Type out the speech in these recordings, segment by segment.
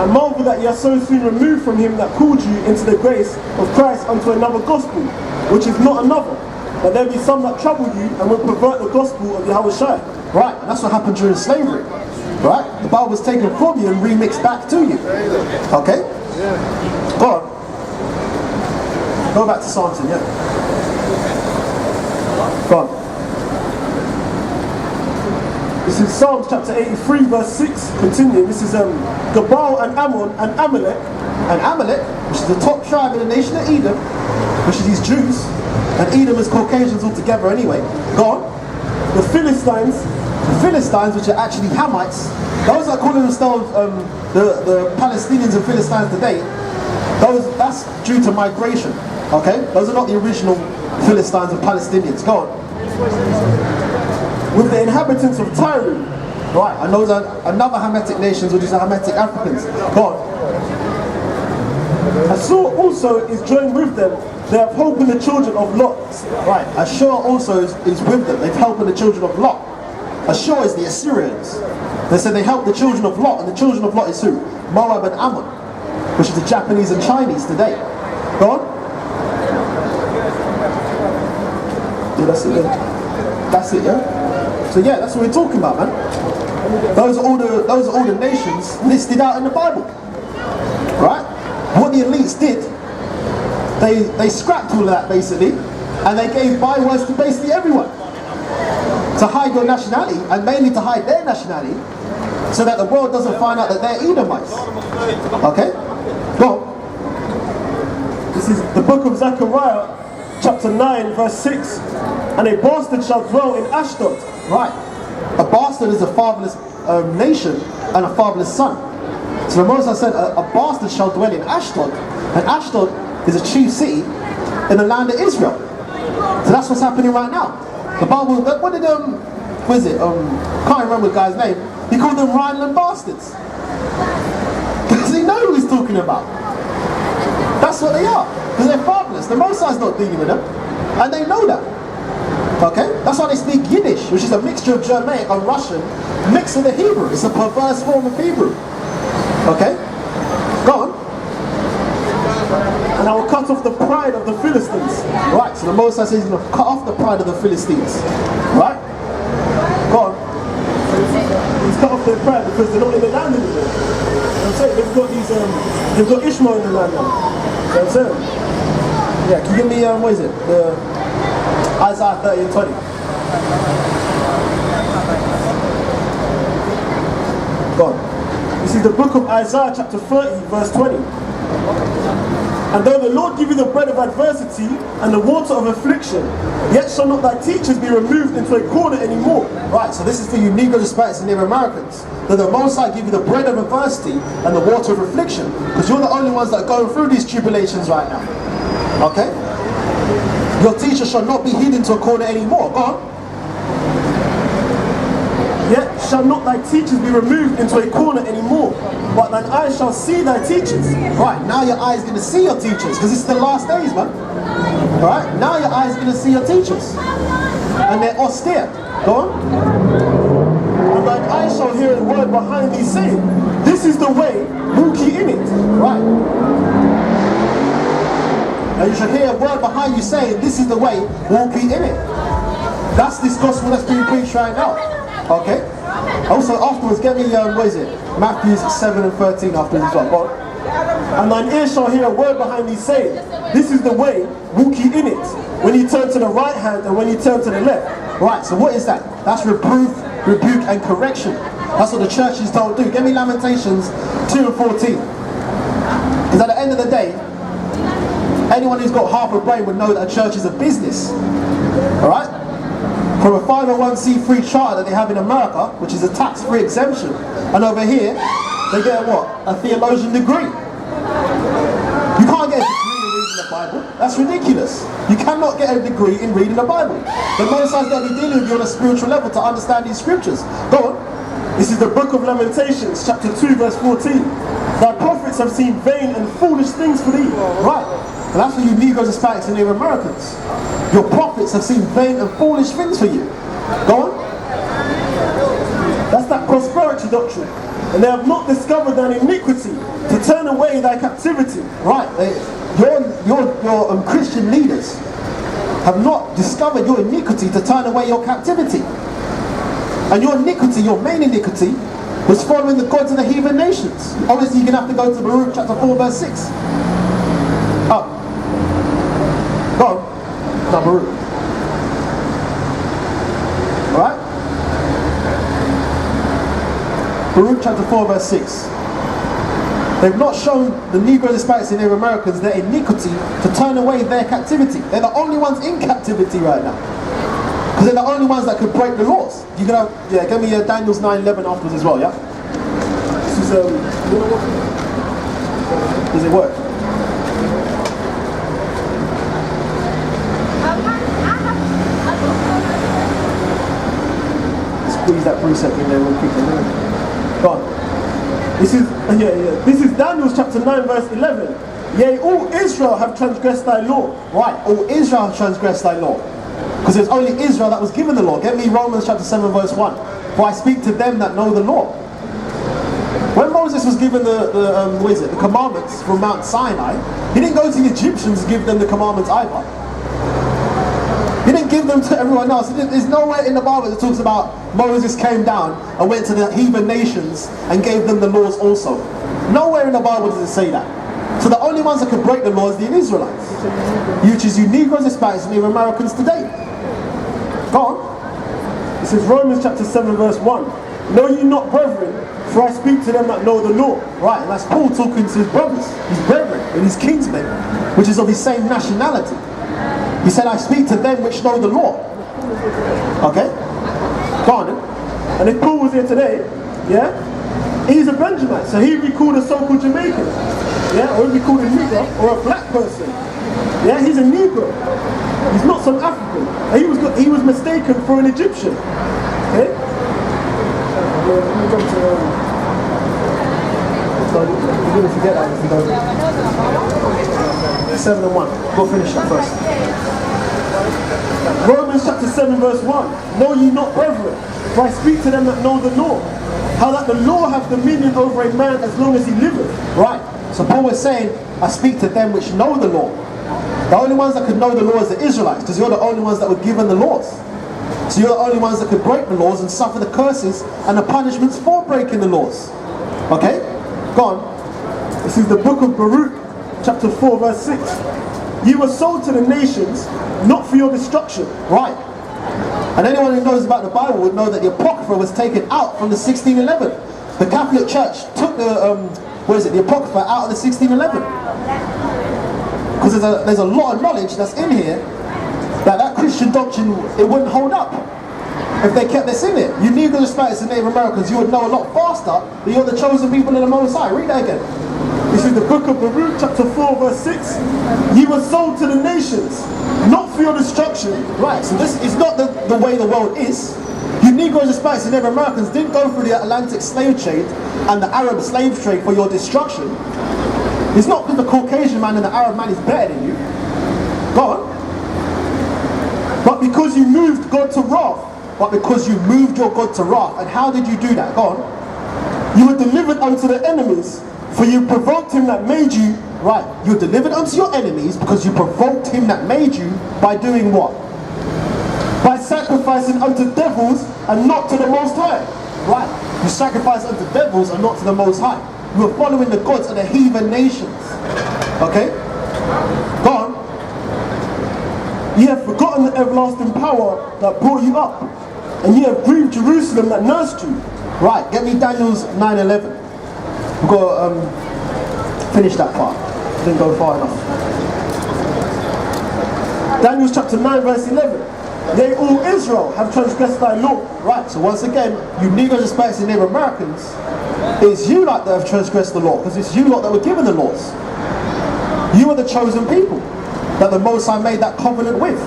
and marvel that ye are so soon removed from him that called you into the grace of Christ unto another gospel, which is not another. But there be some that trouble you and will pervert the gospel of Yahushua. Right, and that's what happened during slavery. Right? The Bible was taken from you and remixed back to you. Okay? Go on. Go back to Samson, yeah. Go on. This is Psalms chapter 83 verse 6, continuing. This is Gebal and Ammon and Amalek. And Amalek, which is the top tribe in the nation of Edom, which is these Jews, and Edom is Caucasians altogether anyway. Go on. The Philistines, which are actually Hamites, those that call themselves the Palestinians and Philistines today, that's due to migration. Okay? Those are not the original Philistines and Palestinians. Go on. with the inhabitants of Tyre. Right, and those are another Hamitic nations, which is the Hamitic Africans. Go on. Assur also is joined with them. They have hope in the children of Lot. Right, Assur also is with them. They've helped in the children of Lot. Assur is the Assyrians. They said they helped the children of Lot, and the children of Lot is who? Moab and Ammon, which is the Japanese and Chinese today. Go on. Yeah, that's it. That's it, yeah. So yeah, that's what we're talking about, man. Those are all the nations listed out in the Bible, right? What the elites did, they scrapped all of that basically, and they gave bywords to basically everyone to hide your nationality, and mainly to hide their nationality, so that the world doesn't find out that they're Edomites. Okay, go on. This is the book of Zechariah, chapter 9, verse 6. And a bastard shall dwell in Ashdod. Right. A bastard is a fatherless nation and a fatherless son. So the Moses said a bastard shall dwell in Ashdod. And Ashdod is a chief city in the land of Israel. So that's what's happening right now. The Bible, what did, what is it? Can't remember the guy's name. He called them Rhineland bastards. Because he knows who he's talking about. That's what they are. Because they're fatherless. The Moses not dealing with them. And they know that. Okay? That's why they speak Yiddish, which is a mixture of Germanic and Russian mixed with the Hebrew. It's a perverse form of Hebrew. Okay? Go on. And I will cut off the pride of the Philistines. Right, so the Moses says he's going to cut off the pride of the Philistines. Right? Go on. He's cut off their pride because they're not in the land anymore. I'm saying they've got they've got Ishmael in the land now. You know what I'm saying? Yeah, can you give me, what is it? The Isa 30 and 20. Go on. This is the book of Isaiah chapter 30 verse 20. And though the Lord give you the bread of adversity and the water of affliction, yet shall not thy teachers be removed into a corner anymore. Right, so this is for you Negroes, Hispanics and Native Americans. That the Most High give you the bread of adversity and the water of affliction. Because you're the only ones that are going through these tribulations right now. Okay? Your teacher shall not be hid into a corner anymore. Go on. Yet shall not thy teachers be removed into a corner anymore, but thine eyes shall see thy teachers. Right, now your eyes going to see your teachers, because it's the last days, man. Right, now your eyes going to see your teachers. And they're austere. Go on. And thine eyes shall hear a word behind thee saying, this is the way, walk ye in it. Right. And you shall hear a word behind you saying, this is the way, walk ye in it. That's this gospel that's being preached right now. Okay? Also, afterwards, get me, what is it? Matthew 7 and 13 afterwards as well. Go on. And thine ear shall hear a word behind thee saying, this is the way, walk ye in it. When you turn to the right hand and when you turn to the left. Right, so what is that? That's reproof, rebuke and correction. That's what the churches don't do. Get me Lamentations 2 and 14. Because at the end of the day, anyone who's got half a brain would know that a church is a business. Alright? From a 501c3 charter that they have in America, which is a tax-free exemption, and over here, they get a what? A theologian degree. You can't get a degree in reading the Bible. That's ridiculous. You cannot get a degree in reading the Bible. The Most High's got to be dealing with you on a spiritual level to understand these scriptures. Go on. This is the book of Lamentations, chapter 2, verse 14. Thy prophets have seen vain and foolish things for thee. Right. And that's for you Negroes, Hispanics and Native Americans. Your prophets have seen vain and foolish things for you. Go on. That's that prosperity doctrine. and they have not discovered thine iniquity to turn away thy captivity. Right, your Christian leaders have not discovered your iniquity to turn away your captivity. And your iniquity, your main iniquity, was following the gods of the heathen nations. Obviously you're going to have to go to Baruch chapter 4 verse 6. Up. Go on. Now Baruch. Alright? Baruch chapter 4 verse 6. They've not shown the Negro Hispanics and Native Americans their iniquity to turn away their captivity. They're the only ones in captivity right now. Because they're the only ones that could break the laws. You can have, yeah, give me Daniel's 9:11 afterwards as well, yeah? This is, Does it work? Squeeze that precept in there real quickly. Go on. This is, This is Daniel chapter 9 verse 11. Yea, all Israel have transgressed thy law. Right, all Israel have transgressed thy law. Because it's only Israel that was given the law. Get me Romans chapter 7 verse 1. For I speak to them that know the law. When Moses was given the commandments from Mount Sinai, he didn't go to the Egyptians and give them the commandments either. He didn't give them to everyone else. There's nowhere in the Bible that talks about Moses came down and went to the heathen nations and gave them the laws also. Nowhere in the Bible does it say that. So the only ones that could break the law is the Israelites, which is you Negroes, Hispanics, and Native Americans today. Go on. This is Romans chapter 7 verse 1. Know ye not, brethren, for I speak to them that know the law. Right, and that's Paul talking to his brothers, his brethren, and his kinsmen, which is of his same nationality. He said, I speak to them which know the law. Okay? Go on then. And if Paul was here today, yeah, he's a Benjamite, so he'd be called a so-called Jamaican. Yeah, or he'd be called a nigger or a black person. Yeah, he's a Negro. He's not some African. And he was mistaken for an Egyptian. Okay? Let me jump to you're going to forget that if you don't. 7 and 1. Go finish that first. Romans chapter 7 verse 1. Know ye not, brethren, for I speak to them that know the law, how that the law hath dominion over a man as long as he liveth. Right. So Paul was saying, I speak to them which know the law. The only ones that could know the law is the Israelites, because you're the only ones that were given the laws. So you're the only ones that could break the laws and suffer the curses and the punishments for breaking the laws. Okay? Go on. This is the book of Baruch, chapter 4 verse 6. You were sold to the nations, not for your destruction. Right. And anyone who knows about the Bible would know that the Apocrypha was taken out from the 1611. The Catholic Church took the Apocrypha out of the 1611. Because there's a lot of knowledge that's in here that Christian doctrine, it wouldn't hold up if they kept this in it. You Negroes, Hispanics, and Native Americans, you would know a lot faster that you're the chosen people of the Most High. Read that again. This is the book of Baruch, chapter 4 verse 6. You were sold to the nations, not for your destruction. Right, so this is not the way the world is. You Negroes, Hispanics, and Native Americans didn't go through the Atlantic slave trade and the Arab slave trade for your destruction. It's not because the Caucasian man and the Arab man is better than you. Go on. But because you moved God to wrath. But because you moved your God to wrath. And how did you do that? Go on. You were delivered unto the enemies, for you provoked him that made you. Right. You were delivered unto your enemies because you provoked him that made you by doing what? By sacrificing unto devils and not to the Most High. Right. You sacrifice unto devils and not to the Most High. You were following the gods of the heathen nations. Okay? Go on. Ye have forgotten the everlasting power that brought you up, and ye have grieved Jerusalem that nursed you. Right, get me Daniel's 9:11. We've got to finish that part. Didn't go far enough. Daniel chapter 9 verse 11. Yea, all Israel have transgressed thy law. Right, so once again, you Negroes, Hispanics, and Native Americans, it's you lot that have transgressed the law, because it's you lot that were given the laws. You are the chosen people that the Most High made that covenant with.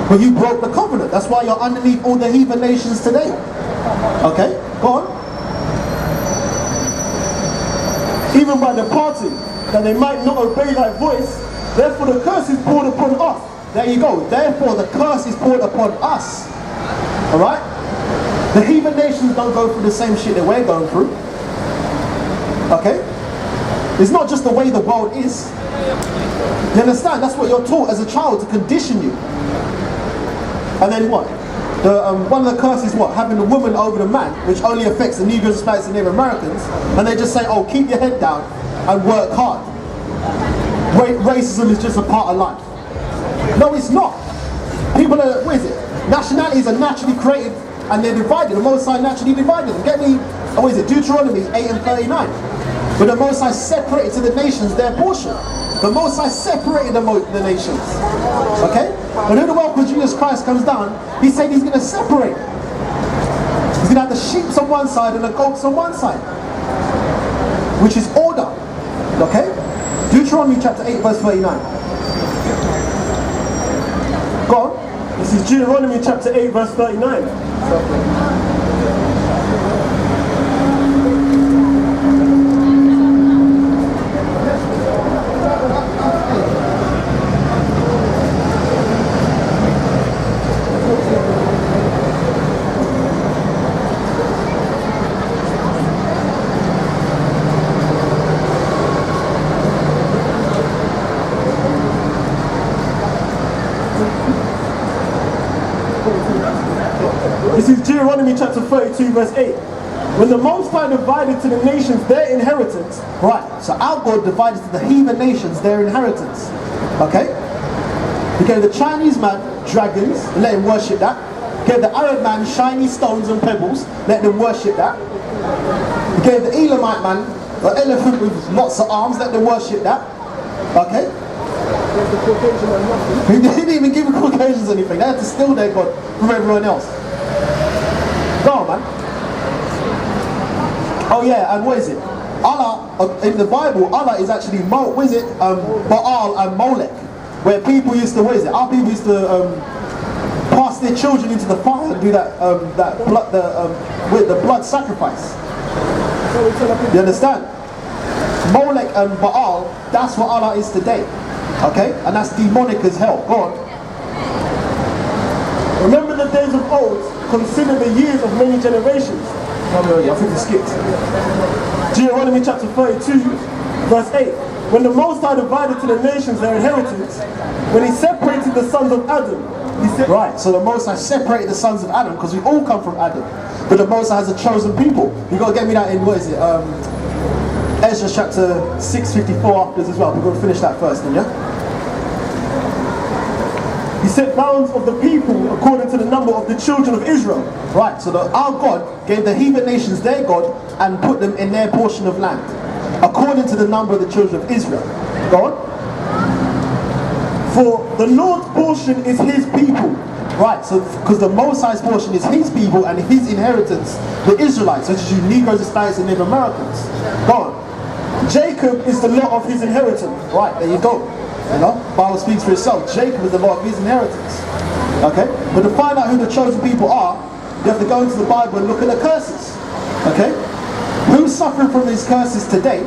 But you broke the covenant. That's why you're underneath all the heathen nations today. Okay, go on. Even by departing, that they might not obey thy voice, therefore the curse is poured upon us. There you go. Therefore the curse is poured upon us. Alright? The heathen nations don't go through the same shit that we're going through. Okay? It's not just the way the world is. You understand? That's what you're taught as a child, to condition you. And then what? One of the curses, what? Having the woman over the man, which only affects the Negroes, Hispanics, and Native Americans. And they just say, oh, keep your head down and work hard. Racism is just a part of life. No, it's not. People are, what is it? Nationalities are naturally created and they're divided. The Most High naturally divided them. Get me, what is it? Deuteronomy 8 and 39. But the Most High separated to the nations their portion. The Most High separated the nations. Okay? When who the world called Jesus Christ comes down, he said he's going to separate. He's going to have the sheep on one side and the goats on one side. Which is order. Okay? Deuteronomy chapter 8 verse 39. Go on. This is Deuteronomy chapter 8 verse 39. This is Deuteronomy chapter 32 verse 8. When the Most High divided to the nations their inheritance. Right, so our God divided to the heathen nations their inheritance. Okay? He gave the Chinese man dragons, let him worship that. He gave the Arab man shiny stones and pebbles, let them worship that. He gave the Elamite man an elephant with lots of arms, let them worship that. Okay? He didn't even give the Caucasians anything. They had to steal their God from everyone else. Go on, man. Oh yeah, and what is it? Allah, in the Bible, Allah is actually, what is it? Baal and Molech. Where people used to, what is it? Our people used to pass their children into the fire and do that with the blood sacrifice. You understand? Molech and Baal, that's what Allah is today. Okay? And that's demonic as hell. Go on. Remember the days of old, consider the years of many generations. I think we skipped. Deuteronomy chapter 32 verse 8. When the Most High divided to the nations their inheritance, when he separated the sons of Adam, he said, right, so the Most High separated the sons of Adam, because we all come from Adam. But the Most High has a chosen people. You got to get me that in, what is it? Ezra chapter 6:54 afterwards as well. We're going to finish that first then, yeah? He set bounds of the people according to the number of the children of Israel. Right, so our God gave the heathen nations their God and put them in their portion of land, according to the number of the children of Israel. Go on. For the Lord's portion is his people. Right, so because the Most High's portion is his people and his inheritance, the Israelites, such as you Negroes, Hispanics, and Native Americans. Go on. Jacob is the lot of his inheritance. Right, there you go. You know, Bible speaks for itself. Jacob is the lot of his inheritance. Okay? But to find out who the chosen people are, you have to go into the Bible and look at the curses. Okay? Who's suffering from these curses today?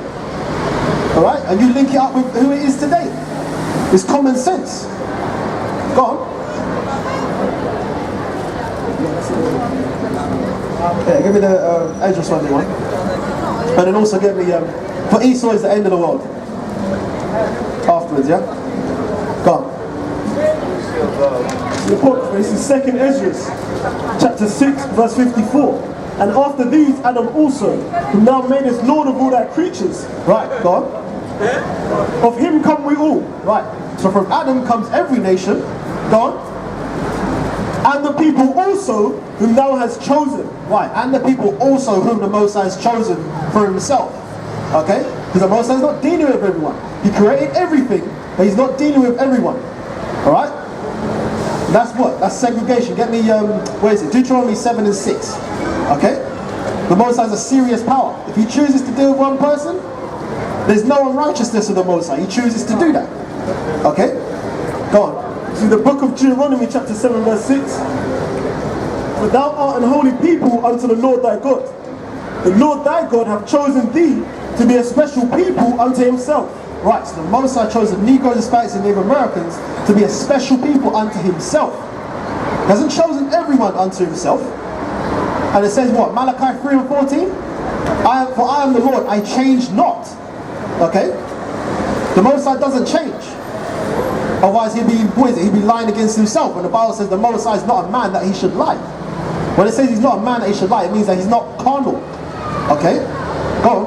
Alright? And you link it up with who it is today. It's common sense. Go on. Yeah, give me the Ezra 21. And then also give me, for Esau is the end of the world. Afterwards, yeah? Go on. This is 2nd Ezra, chapter 6, verse 54. And after these, Adam also, who now made us Lord of all thy creatures. Right, go on. Of him come we all. Right, so from Adam comes every nation. Go on. And the people also, whom thou hast chosen. Right, and the people also whom the Most High has chosen for himself. Okay? Because the Most High is not dealing with everyone. He created everything, but he's not dealing with everyone. Alright? That's what? That's segregation. Get me, where is it? Deuteronomy 7 and 6. Okay? The Most High has a serious power. If he chooses to deal with one person, there's no unrighteousness of the Most High. He chooses to do that. Okay? Go on. See the book of Deuteronomy chapter 7 verse 6. For thou art an holy people unto the Lord thy God. The Lord thy God hath chosen thee to be a special people unto himself. Right, so the Most High chose the Negroes, Hispanics, and Native Americans to be a special people unto himself. He hasn't chosen everyone unto himself. And it says what? Malachi 3 and 14? For I am the Lord, I change not. Okay? The Most High doesn't change. Otherwise he'd be lying against himself. And the Bible says the Most High is not a man that he should lie. When it says he's not a man that he should lie, it means that he's not carnal. Okay? Go on.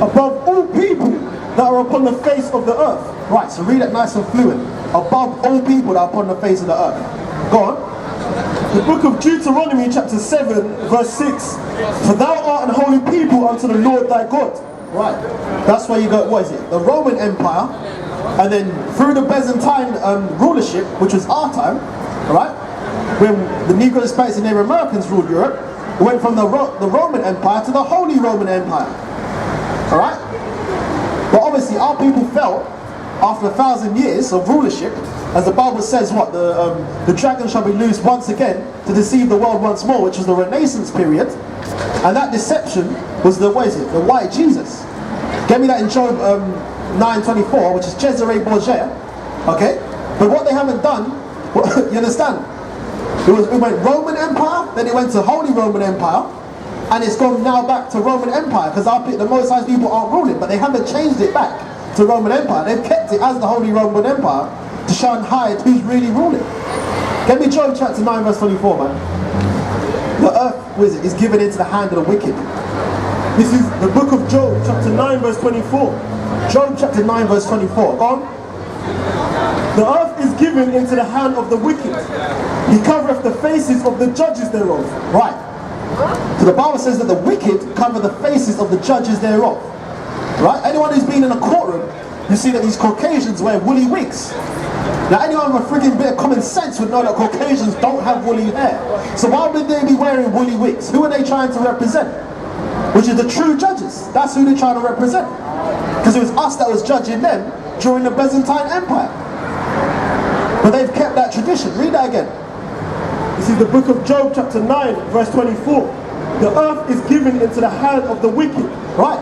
Above all people that are upon the face of the earth. Right, so read it nice and fluent. Above all people that are upon the face of the earth. Go on. The book of Deuteronomy chapter 7 verse 6. For thou art an holy people unto the Lord thy God. Right, that's where you go, what is it? The Roman Empire, and then through the Byzantine rulership, which was our time, right? When the Negro, Hispanics and Native Americans ruled Europe, it went from the Roman Empire to the Holy Roman Empire. Alright? But obviously our people fell after 1,000 years of rulership, as the Bible says what? The dragon shall be loosed once again to deceive the world once more, which was the Renaissance period. And that deception was the white Jesus. Get me that in Job 9:24, which is Cesare Borgia. Okay? But what they haven't done, you understand? It went Roman Empire, then it went to Holy Roman Empire, and it's gone now back to Roman Empire, because the Most High people aren't ruling, but they haven't changed it back to Roman Empire. They've kept it as the Holy Roman Empire to show and hide who's really ruling. Get me Job chapter 9 verse 24, man. The earth is given into the hand of the wicked. This is the book of Job chapter 9 verse 24. Job chapter 9 verse 24. Go on. The earth is given into the hand of the wicked. He covereth the faces of the judges thereof. Right. So the Bible says that the wicked cover the faces of the judges thereof. Right? Anyone who's been in a courtroom, you see that these Caucasians wear woolly wigs. Now anyone with a freaking bit of common sense would know that Caucasians don't have woolly hair. So why would they be wearing woolly wigs? Who are they trying to represent? Which is the true judges. That's who they're trying to represent. Because it was us that was judging them during the Byzantine Empire. But they've kept that tradition. Read that again. This is the book of Job chapter 9 verse 24. The earth is given into the hand of the wicked. Right.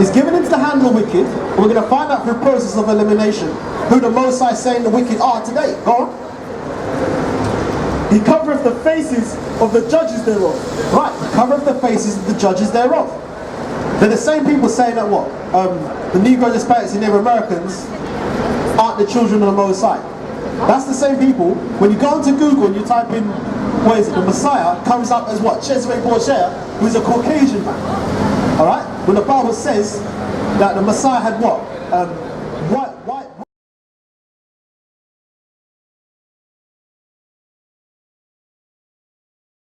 It's given into the hand of the wicked. And we're going to find out through process of elimination who the Most High is saying the wicked are today. Go on. He covereth the faces of the judges thereof. Right. He covereth the faces of the judges thereof. They're the same people saying that what? The Negro, Hispanics and Native Americans aren't the children of the Most High. That's the same people. When you go onto Google and you type in, the Messiah, comes up as what? Cesare Borgia, who's a Caucasian man. Alright? When the Bible says that the Messiah had what? White